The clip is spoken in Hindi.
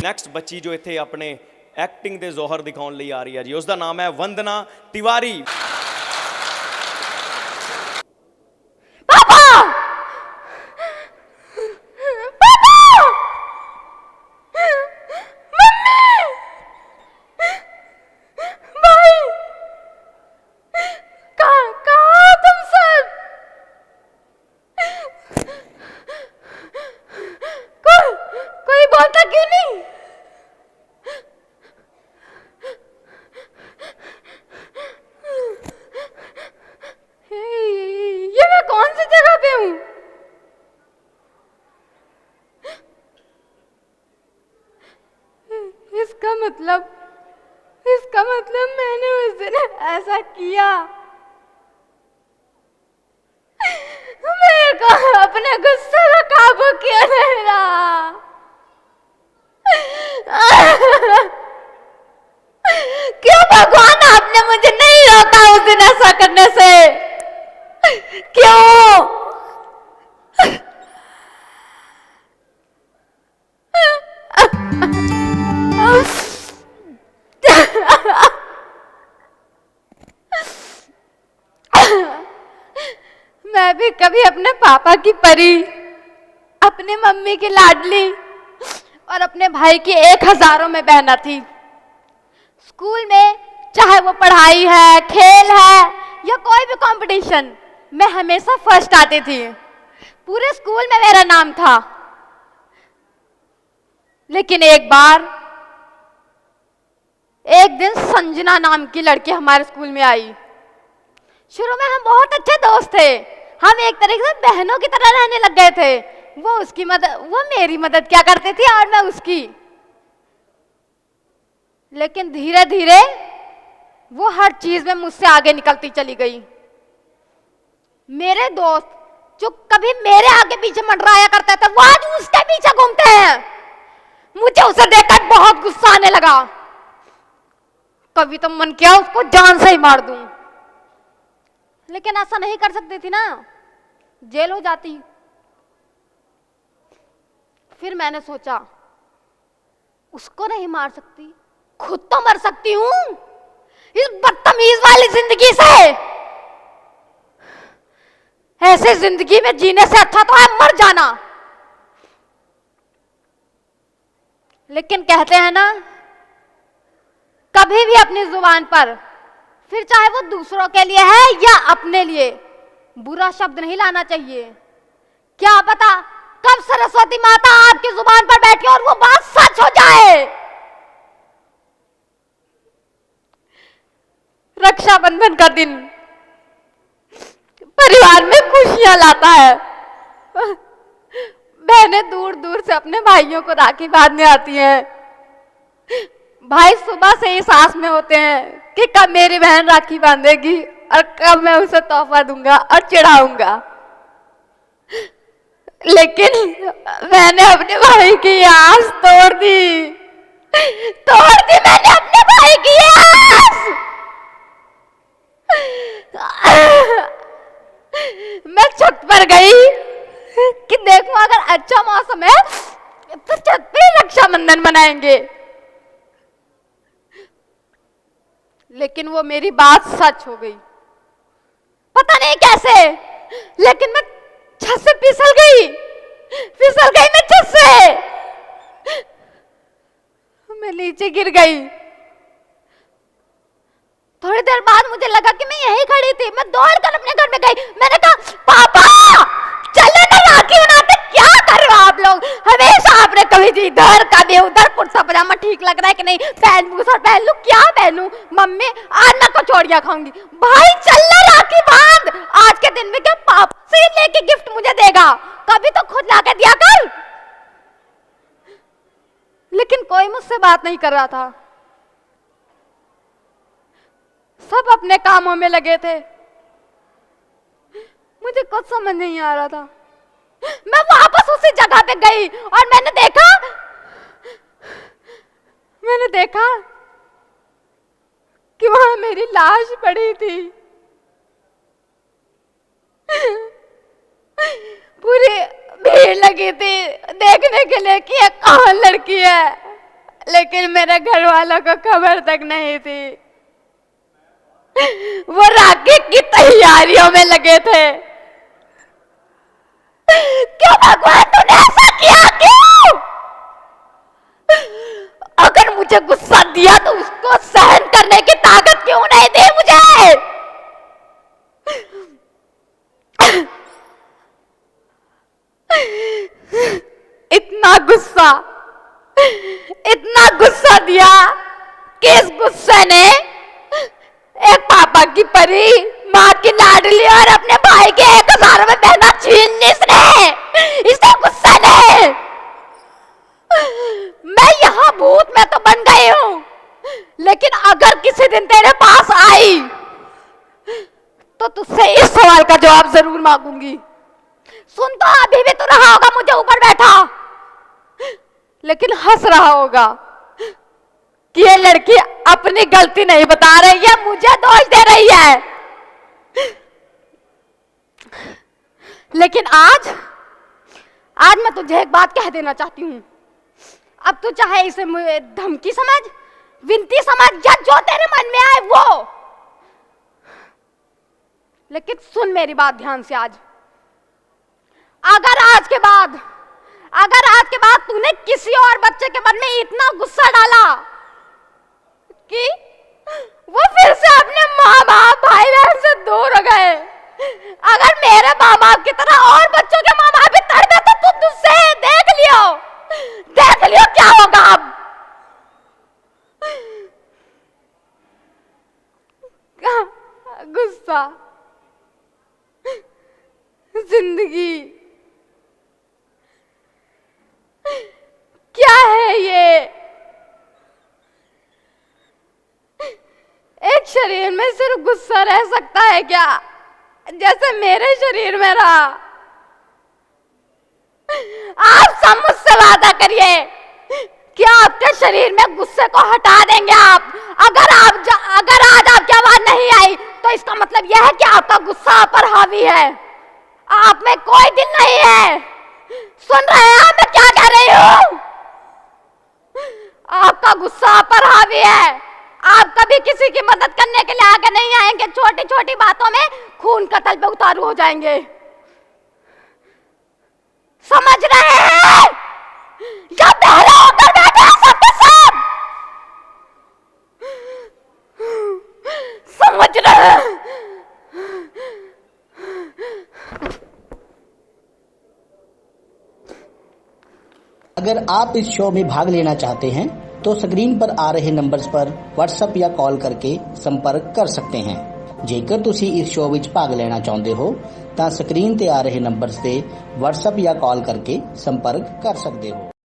ਨੈਕਸਟ ਬੱਚੀ ਜੋ ਇੱਥੇ ਆਪਣੇ ਐਕਟਿੰਗ ਦੇ ਜ਼ੋਹਰ ਦਿਖਾਉਣ ਲਈ ਆ ਰਹੀ ਹੈ ਜੀ, ਉਸ ਦਾ ਨਾਮ ਹੈ ਵੰਦਨਾ ਤਿਵਾਰੀ। इसका मतलब मैंने उस दिन ऐसा किया। मेरे को अपने गुस्से में काबू किया नहीं रहा। क्यों भगवान आपने मुझे नहीं रोका उस दिन ऐसा करने से? क्यों? मैं भी कभी अपने पापा की परी, अपनी मम्मी की लाडली और अपने भाई की 1000 में बहना थी। स्कूल में चाहे वो पढ़ाई है, खेल है या कोई भी कंपटीशन, मैं हमेशा फर्स्ट आती थी। पूरे स्कूल में मेरा नाम था। लेकिन एक दिन संजना नाम की लड़की हमारे स्कूल में आई। शुरू में हम बहुत अच्छे दोस्त थे, हम एक तरीके से बहनों की तरह रहने लग गए थे। वो मेरी मदद क्या करती थी और मैं उसकी। लेकिन धीरे धीरे वो हर चीज में मुझसे आगे निकलती चली गई। मेरे दोस्त जो कभी मेरे आगे पीछे मंडराया करते थे, वो आज उसके पीछे घूमते हैं। मुझे उसे देखकर बहुत गुस्सा आने लगा। कभी तो मन किया उसको जान से ही मार दूं, लेकिन ऐसा नहीं कर सकती थी ना, जेल हो जाती। फिर मैंने सोचा उसको नहीं मार सकती, खुद तो मर सकती हूं इस बदतमीज वाली जिंदगी से। ऐसे जिंदगी में जीने से अच्छा तो है मर जाना। लेकिन कहते हैं ना, कभी भी अपनी जुबान पर, फिर चाहे वो दूसरों के लिए है या अपने लिए, बुरा शब्द नहीं लाना चाहिए। क्या पता कब सरस्वती माता आपकी जुबान पर बैठी और वो बात सच हो जाए। रक्षाबंधन का दिन परिवार में खुशियां लाता है। बहनें दूर दूर से अपने भाइयों को राखी बांधने आती हैं। भाई सुबह से ही सांस में होते हैं कि कब मेरी बहन राखी बांधेगी और कब मैं उसे तोहफा दूंगा और चिढ़ाऊंगा। लेकिन मैंने अपने भाई की आस तोड़ दी मैंने अपने भाई की आस। मैं छत पर गई कि देखूं अगर अच्छा मौसम है तो छत पे रक्षाबंधन मनाएंगे। लेकिन वो मेरी बात सच हो गई, पता नहीं कैसे, लेकिन मैं छत से फिसल गई मैं छत से। मैं नीचे गिर गई। थोड़ी देर बाद मुझे लगा कि मैं यहीं खड़ी थी। मैं दौड़कर अपने घर में गई। मैंने कहा पापा चलो ना राखी बनाते। क्या कर रहे हो आप लोग? हमेशा आपने कभी इधर कभी उधर, कुर्ता पजामा ठीक लग रहा है कि नहीं, पहन लूं क्या पहनूं? मम्मी आज मैं कचौड़ियां खाऊंगी। भाई चल ना राखी बांध। आज के दिन में क्या पापा से लेके गिफ्ट मुझे देगा? कभी तो खुद लाके दिया कर। लेकिन कोई मुझसे बात नहीं कर रहा था, सब अपने कामों में लगे थे। मुझे कुछ समझ नहीं आ रहा था। मैं वापस उसी जगह पे गई और मैंने देखा कि वहां मेरी लाश पड़ी थी। पूरी भीड़ लगी थी देखने के लिए कि ये कौन लड़की है। लेकिन मेरे घर वालों को खबर तक नहीं थी। वो राखी की तैयारियों में लगे थे। क्यों भगवान तूने ऐसा किया, क्यों? अगर मुझे गुस्सा दिया तो उसको सहन करने की ताकत क्यों नहीं दी मुझे? इतना गुस्सा दिया कि इस गुस्से ने एक पापा की परी, माँ की लाडली और अपने भाई के 1000 बहना छीन ली इसने गुस्से ने। मैं यहाँ भूत में तो बन गई हूं, लेकिन अगर किसी दिन तेरे पास आई तो तुझसे इस सवाल का जवाब जरूर मांगूंगी। सुन तो अभी भी तो रहा होगा मुझे ऊपर बैठा, लेकिन हंस रहा होगा कि ये लड़की अपनी गलती नहीं बता रही है, मुझे दोष दे रही है। लेकिन आज मैं तुझे एक बात कह देना चाहती हूं। अब तू चाहे इसे धमकी समझ, विनती समझ, या जो तेरे मन में आए वो, लेकिन सुन मेरी बात ध्यान से। अगर आज के बाद तूने किसी और बच्चे के मन में इतना गुस्सा डाला कि वो फिर से अपने माँ बाप, भाई बहन से दूर हो गए, अगर मेरे माँ बाप की तरह और बच्चों के माँ बाप भी तड़पे तो तू तुझसे देख लियो क्या होगा। अब गुस्सा, जिंदगी क्या है ये? एक शरीर में सिर्फ गुस्सा रह सकता है क्या, जैसे मेरे शरीर में रहा? आप सब मुझसे वादा करिए कि आपके शरीर में गुस्से को हटा देंगे आप। अगर आज आपकी आवाज नहीं आई तो इसका मतलब यह है कि आपका गुस्सा आप पर हावी है, आप में कोई दिल नहीं है। सुन रहे हैं आप मैं क्या कह रही हूं? आपका गुस्सा आप पर हावी है, आप कभी किसी की मदद करने के लिए आगे नहीं आएंगे, छोटी छोटी बातों में खून कत्ल पे उतारू हो जाएंगे। समझ रहे हैं? या पहले होकर बैठे सब के सब समझ रहे हैं? अगर आप इस शो में भाग लेना चाहते हैं तो स्क्रीन पर आ रहे नंबर्स पर व्हाट्सएप या कॉल करके संपर्क कर सकते हैं। ਜੇਕਰ ਤੁਸੀਂ ਇਸ ਸ਼ੋਅ ਵਿੱਚ ਭਾਗ ਲੈਣਾ ਚਾਹੁੰਦੇ ਹੋ ਤਾਂ ਸਕਰੀਨ ਤੇ ਆ ਰਹੇ ਨੰਬਰਸ ਤੇ WhatsApp ਜਾਂ ਕਾਲ ਕਰਕੇ ਸੰਪਰਕ ਕਰ ਸਕਦੇ ਹੋ।